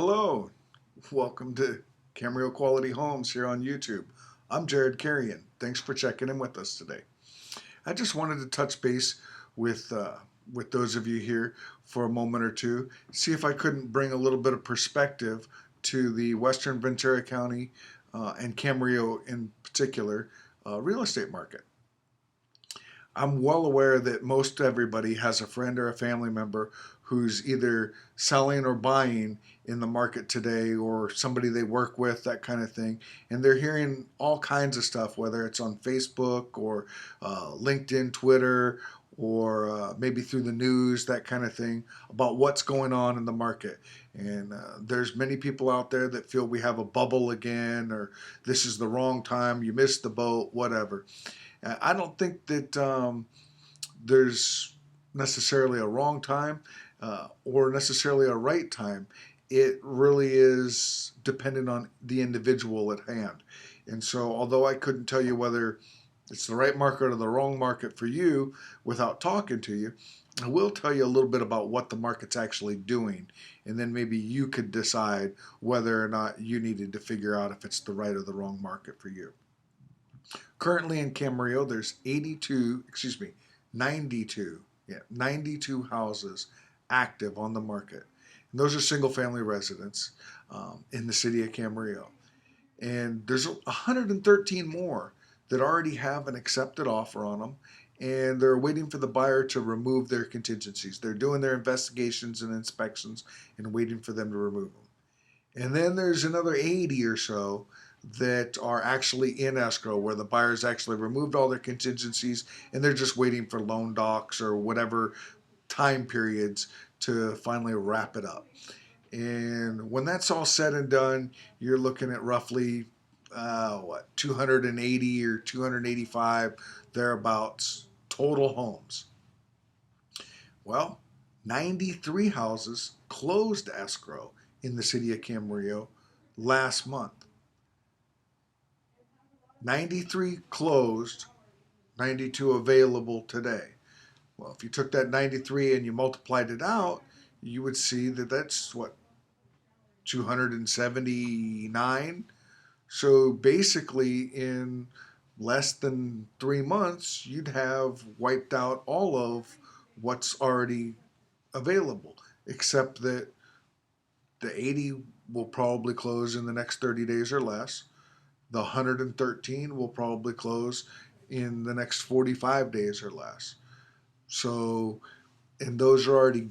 Hello, welcome to Camarillo Quality Homes here on YouTube. I'm Jared Carrion. Thanks for checking in with us today. I just wanted to touch base with uh, with those of you here for a moment or two, see if I couldn't bring a little bit of perspective to the Western Ventura County and Camarillo in particular real estate market. I'm well aware that most everybody has a friend or a family member who's either selling or buying in the market today, or somebody they work with, that kind of thing. And they're hearing all kinds of stuff, whether it's on Facebook or LinkedIn, Twitter, or maybe through the news, that kind of thing, about what's going on in the market. And there's many people out there that feel we have a bubble again, or this is the wrong time, you missed the boat, whatever. I don't think that there's necessarily a wrong time or necessarily a right time. It really is dependent on the individual at hand. And so, although I couldn't tell you whether it's the right market or the wrong market for you without talking to you, I will tell you a little bit about what the market's actually doing. And then maybe you could decide whether or not you needed to figure out if it's the right or the wrong market for you. Currently in Camarillo, there's 92 houses active on the market. And those are single family residents in the city of Camarillo. And there's 113 more that already have an accepted offer on them, and they're waiting for the buyer to remove their contingencies. They're doing their investigations and inspections and waiting for them to remove them. And then there's another 80 or so that are actually in escrow, where the buyers actually removed all their contingencies and they're just waiting for loan docs or whatever time periods to finally wrap it up. And when that's all said and done, you're looking at roughly 280 or 285 thereabouts total homes. Well, 93 houses closed escrow in the city of Camarillo last month. 93 closed, 92 available today. Well, if you took that 93 and you multiplied it out, you would see that that's what, 279. So basically, in less than 3 months, you'd have wiped out all of what's already available, except that the 80 will probably close in the next 30 days or less. The 113 will probably close in the next 45 days or less. So, and those are already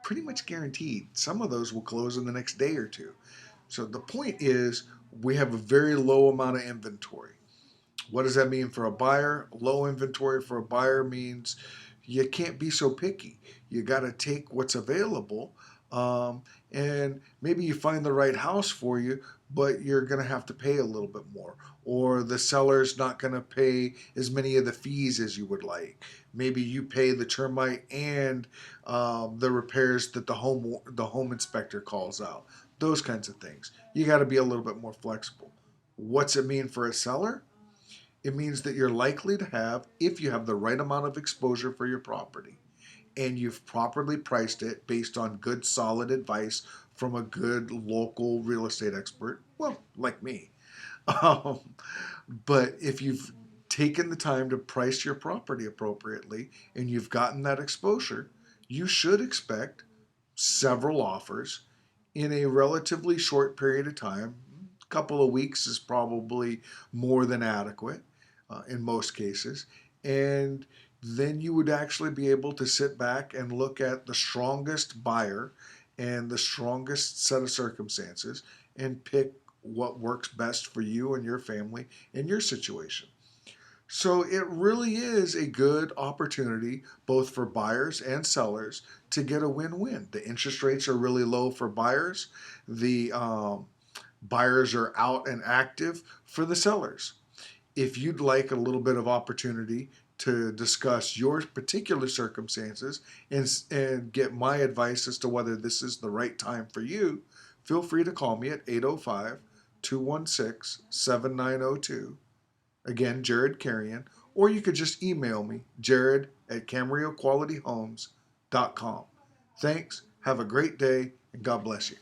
pretty much guaranteed. Some of those will close in the next day or two. So the point is, we have a very low amount of inventory. What does that mean for a buyer? Low inventory for a buyer means you can't be so picky. You got to take what's available, and maybe you find the right house for you, but you're going to have to pay a little bit more, or the seller's not going to pay as many of the fees as you would like. Maybe you pay the termite and the repairs that the home inspector calls out. Those kinds of things. You got to be a little bit more flexible. What's it mean for a seller? It means that you're likely to have, if you have the right amount of exposure for your property and you've properly priced it based on good, solid advice from a good local real estate expert, well, like me. Um, but if you've taken the time to price your property appropriately and you've gotten that exposure, you should expect several offers in a relatively short period of time. A couple of weeks is probably more than adequate in most cases. And then you would actually be able to sit back and look at the strongest buyer and the strongest set of circumstances and pick what works best for you and your family and your situation. So it really is a good opportunity both for buyers and sellers to get a win-win. The interest rates are really low for buyers. The buyers are out and active for the sellers. If you'd like a little bit of opportunity to discuss your particular circumstances and get my advice as to whether this is the right time for you, feel free to call me at 805-216-7902. Again, Jared Carrion. Or you could just email me, jared@CamarilloQualityHomes.com. Thanks, have a great day, and God bless you.